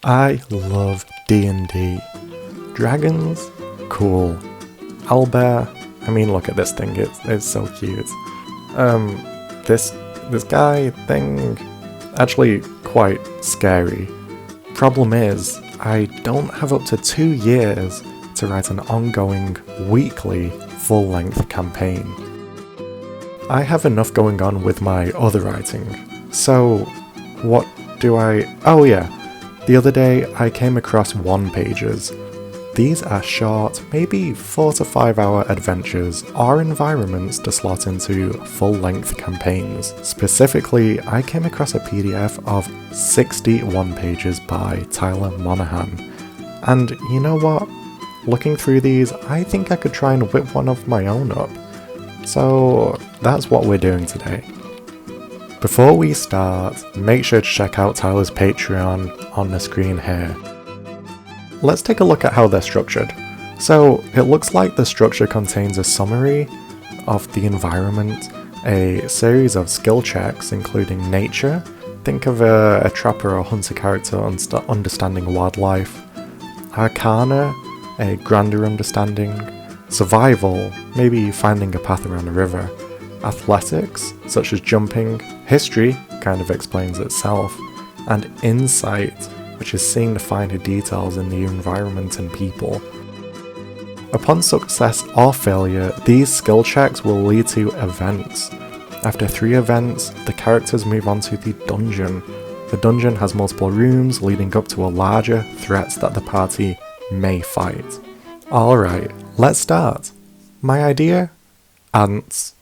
I love D&D. Dragons? Cool. Owlbear? I mean, look at this thing, it's so cute. This guy thing? Actually quite scary. Problem is, I don't have up to 2 years to write an ongoing, weekly, full-length campaign. I have enough going on with my other writing, so what do I... Oh yeah, the other day I came across one-pagers. These are short, maybe 4 to 5 hour adventures or environments to slot into full-length campaigns. Specifically, I came across a PDF of 61 pages by Tyler Monahan. And you know what? Looking through these, I think I could try and whip one of my own up. So that's what we're doing today. Before we start, make sure to check out Tyler's Patreon on the screen here. Let's take a look at how they're structured. So it looks like the structure contains a summary of the environment, a series of skill checks including nature, think of a trapper or hunter character understanding wildlife, arcana, a grander understanding, survival, maybe finding a path around a river, athletics, such as jumping, history, kind of explains itself, and insight, which is seeing the finer details in the environment and people. Upon success or failure, these skill checks will lead to events. After 3 events, the characters move on to the dungeon. The dungeon has multiple rooms leading up to a larger threat that the party may fight. Alright, let's start. My idea? Ants.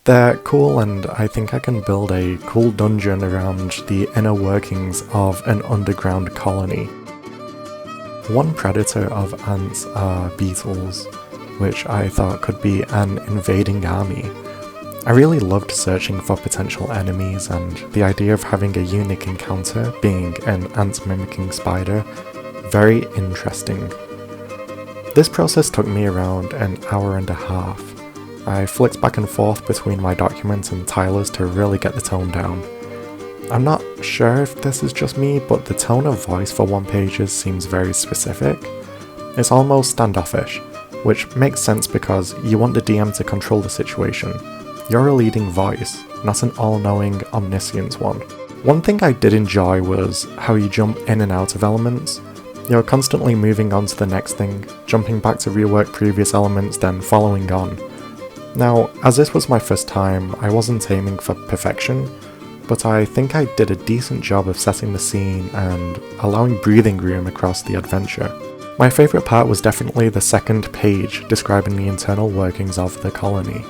They're cool and I think I can build a cool dungeon around the inner workings of an underground colony. One predator of ants are beetles, which I thought could be an invading army. I really loved searching for potential enemies and the idea of having a unique encounter being an ant-mimicking spider, very interesting. This process took me around an hour and a half. I flicked back and forth between my document and Tyler's to really get the tone down. I'm not sure if this is just me, but the tone of voice for one-pagers seems very specific. It's almost standoffish, which makes sense because you want the DM to control the situation. You're a leading voice, not an all-knowing, omniscient one. One thing I did enjoy was how you jump in and out of elements. You're constantly moving on to the next thing, jumping back to rework previous elements, then following on. Now, as this was my first time, I wasn't aiming for perfection, but I think I did a decent job of setting the scene and allowing breathing room across the adventure. My favourite part was definitely the second page describing the internal workings of the colony.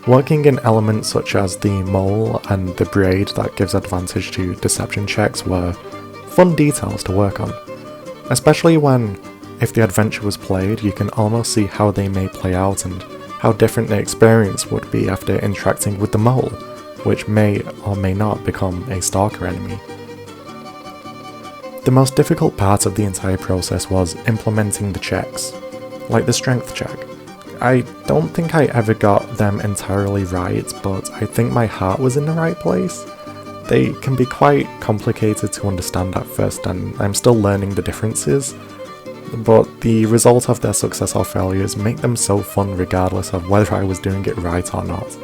Working in elements such as the mole and the braid that gives advantage to deception checks were fun details to work on. Especially when, if the adventure was played, you can almost see how they may play out and how different the experience would be after interacting with the mole, which may or may not become a stalker enemy. The most difficult part of the entire process was implementing the checks, like the strength check. I don't think I ever got them entirely right, but I think my heart was in the right place. They can be quite complicated to understand at first, and I'm still learning the differences, but the result of their success or failures make them so fun regardless of whether I was doing it right or not.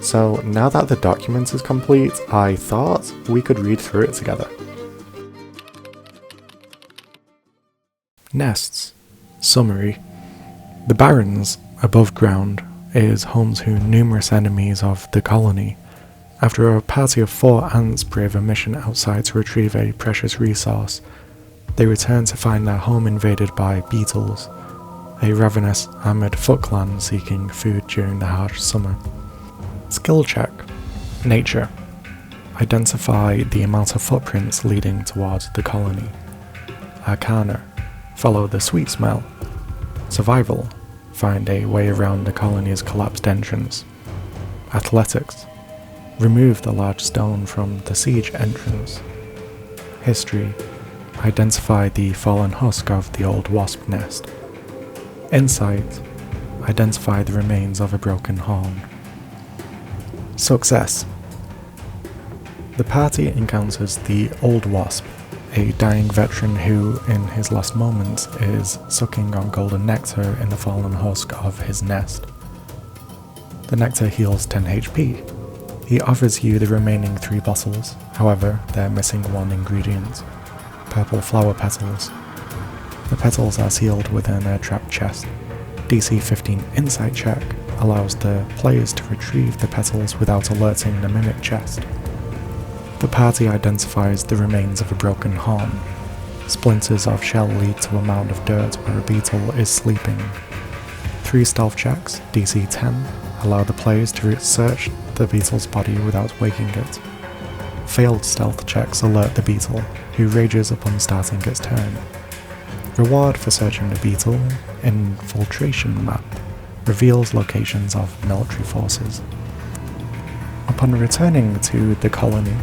So now that the document is complete, I thought we could read through it together. Nests. Summary. The Barrens, above ground, is home to numerous enemies of the colony. After a party of 4 ants brave a mission outside to retrieve a precious resource, they return to find their home invaded by beetles, a ravenous armoured foot clan seeking food during the harsh summer. Skill check. Nature. Identify the amount of footprints leading towards the colony. Arcana. Follow the sweet smell. Survival. Find a way around the colony's collapsed entrance. Athletics. Remove the large stone from the siege entrance. History. Identify the fallen husk of the old wasp nest. Insight. Identify the remains of a broken horn. Success. The party encounters the Old Wasp, a dying veteran who, in his last moments, is sucking on golden nectar in the fallen husk of his nest. The nectar heals 10 HP. He offers you the remaining 3 bottles, however, they're missing one ingredient: purple flower petals. The petals are sealed within a trapped chest. DC 15 Insight check allows the players to retrieve the petals without alerting the mimic chest. The party identifies the remains of a broken horn. Splinters of shell lead to a mound of dirt where a beetle is sleeping. 3 stealth checks, DC 10, allow the players to search the beetle's body without waking it. Failed stealth checks alert the beetle, who rages upon starting its turn. Reward for searching the beetle: Infiltration Map. Reveals locations of military forces. Upon returning to the colony,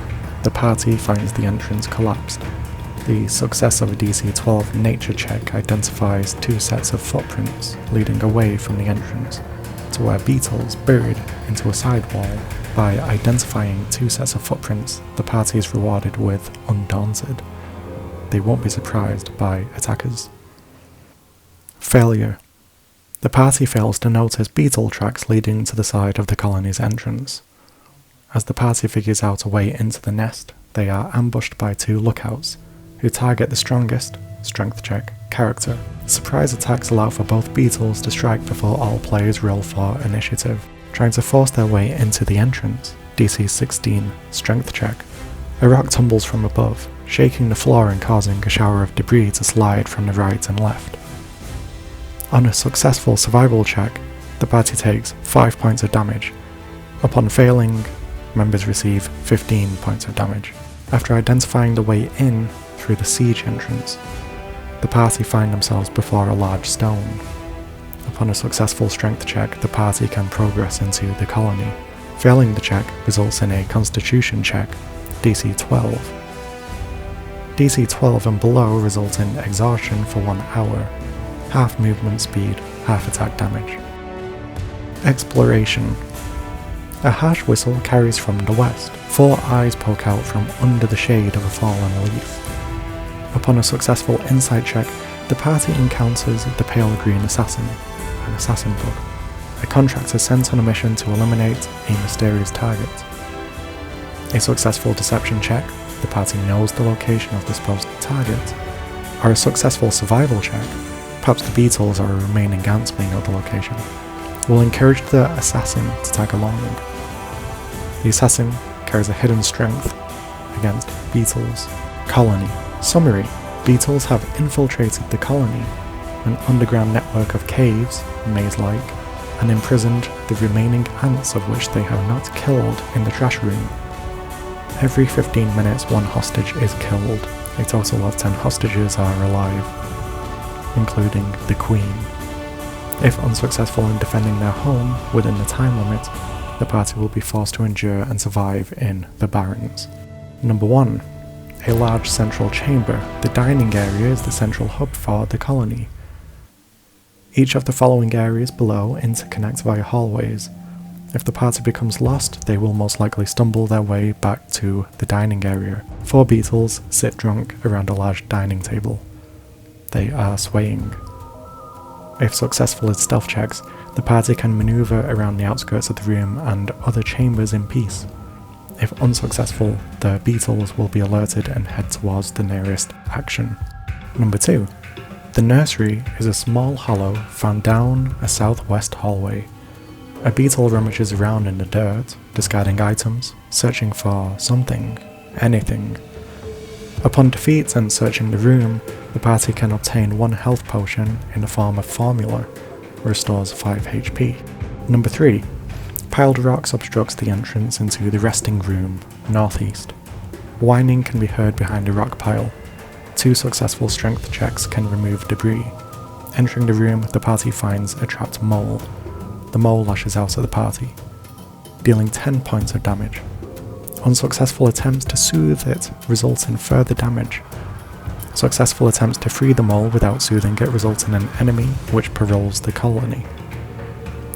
the party finds the entrance collapsed. The success of a DC 12 nature check identifies 2 sets of footprints leading away from the entrance to where beetles buried into a sidewall. By identifying 2 sets of footprints, the party is rewarded with Undaunted. They won't be surprised by attackers. Failure. The party fails to notice beetle tracks leading to the side of the colony's entrance. As the party figures out a way into the nest, they are ambushed by 2 lookouts, who target the strongest, strength check, character. Surprise attacks allow for both beetles to strike before all players roll for initiative. Trying to force their way into the entrance, DC 16, strength check. A rock tumbles from above, shaking the floor and causing a shower of debris to slide from the right and left. On a successful survival check, the party takes 5 points of damage. Upon failing, members receive 15 points of damage. After identifying the way in through the siege entrance, the party find themselves before a large stone. Upon a successful strength check, the party can progress into the colony. Failing the check results in a constitution check, DC 12. DC 12 and below result in exhaustion for 1 hour, half movement speed, half attack damage. Exploration. A harsh whistle carries from the west. 4 eyes poke out from under the shade of a fallen leaf. Upon a successful insight check, the party encounters the pale green assassin, an assassin bug, a contractor sent on a mission to eliminate a mysterious target. A successful deception check, the party knows the location of the supposed target, or a successful survival check, perhaps the beetles or a remaining ants may know the location, will encourage the assassin to tag along. The assassin carries a hidden strength against beetles. Colony. Summary. Beetles have infiltrated the colony, an underground network of caves, maze-like, and imprisoned the remaining ants of which they have not killed in the trash room. Every 15 minutes 1 hostage is killed. A total of 10 hostages are alive, including the Queen. If unsuccessful in defending their home within the time limit, the party will be forced to endure and survive in the Barrens. Number 1. A large central chamber. The dining area is the central hub for the colony. Each of the following areas below interconnect via hallways. If the party becomes lost, they will most likely stumble their way back to the dining area. 4 beetles sit drunk around a large dining table. They are swaying. If successful in stealth checks, the party can maneuver around the outskirts of the room and other chambers in peace. If unsuccessful, the beetles will be alerted and head towards the nearest action. Number 2. The nursery is a small hollow found down a southwest hallway. A beetle rummages around in the dirt, discarding items, searching for something, anything. Upon defeat and searching the room, the party can obtain 1 health potion in the form of formula, restores 5 HP. Number 3. Piled rocks obstructs the entrance into the resting room, northeast. Whining can be heard behind a rock pile. 2 successful strength checks can remove debris. Entering the room, the party finds a trapped mole. The mole lashes out at the party, dealing 10 points of damage. Unsuccessful attempts to soothe it result in further damage. Successful attempts to free the mole without soothing it result in an enemy which paroles the colony,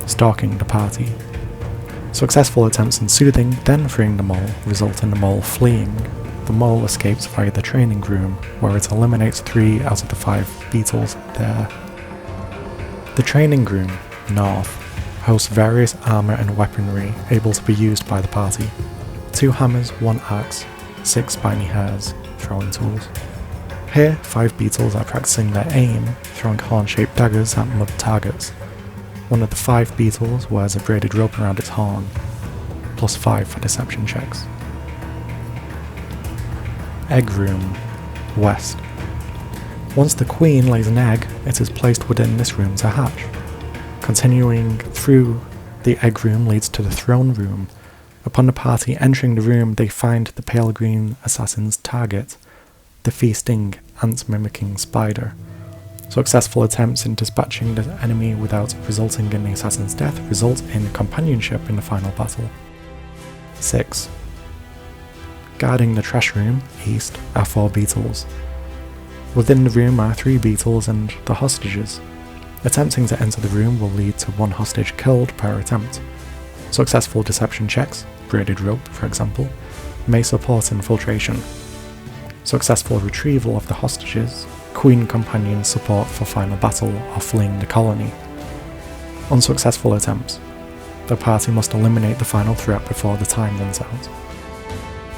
stalking the party. Successful attempts in soothing, then freeing the mole, result in the mole fleeing. The the mole escapes via the training room, where it eliminates 3 out of the 5 beetles there. The training room, North, hosts various armour and weaponry able to be used by the party. 2 hammers, 1 axe, 6 spiny hairs, throwing tools. Here, 5 beetles are practicing their aim, throwing horn-shaped daggers at mud targets. One of the 5 beetles wears a braided rope around its horn, plus 5 for deception checks. Egg room, West. Once the queen lays an egg, it is placed within this room to hatch. Continuing through the egg room leads to the throne room. Upon the party entering the room, they find the pale green assassin's target, the feasting ant-mimicking spider. Successful attempts in dispatching the enemy without resulting in the assassin's death result in companionship in the final battle. 6. Guarding the trash room, East, are 4 beetles. Within the room are 3 beetles and the hostages. Attempting to enter the room will lead to 1 hostage killed per attempt. Successful deception checks, braided rope for example, may support infiltration. Successful retrieval of the hostages, queen companion support for final battle or fleeing the colony. Unsuccessful attempts. The party must eliminate the final threat before the time runs out.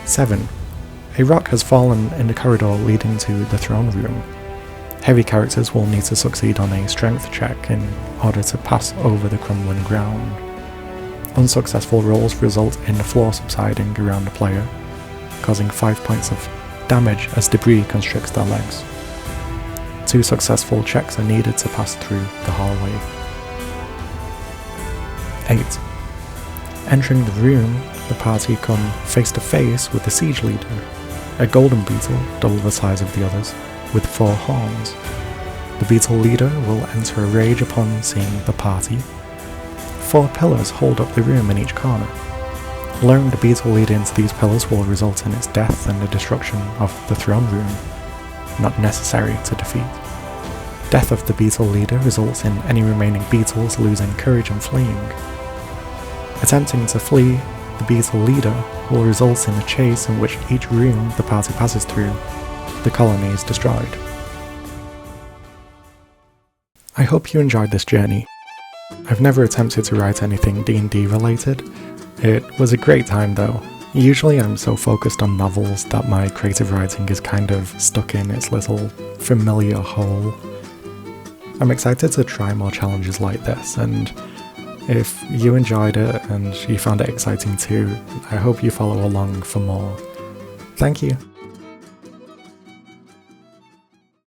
7. A rock has fallen in the corridor leading to the throne room. Heavy characters will need to succeed on a strength check in order to pass over the crumbling ground. Unsuccessful rolls result in the floor subsiding around the player, causing 5 points of damage as debris constricts their legs. 2 successful checks are needed to pass through the hallway. 8. Entering the room, the party come face to face with the siege leader, a golden beetle double the size of the others, with 4 horns. The beetle leader will enter a rage upon seeing the party. 4 pillars hold up the room in each corner. Luring the beetle leader into these pillars will result in its death and the destruction of the throne room, not necessary to defeat. Death of the beetle leader results in any remaining beetles losing courage and fleeing. Attempting to flee the beetle leader will result in a chase in which each room the party passes through, the colony is destroyed. I hope you enjoyed this journey. I've never attempted to write anything D&D related. It was a great time though. Usually I'm so focused on novels that my creative writing is kind of stuck in its little familiar hole. I'm excited to try more challenges like this, and if you enjoyed it and you found it exciting too, I hope you follow along for more. Thank you.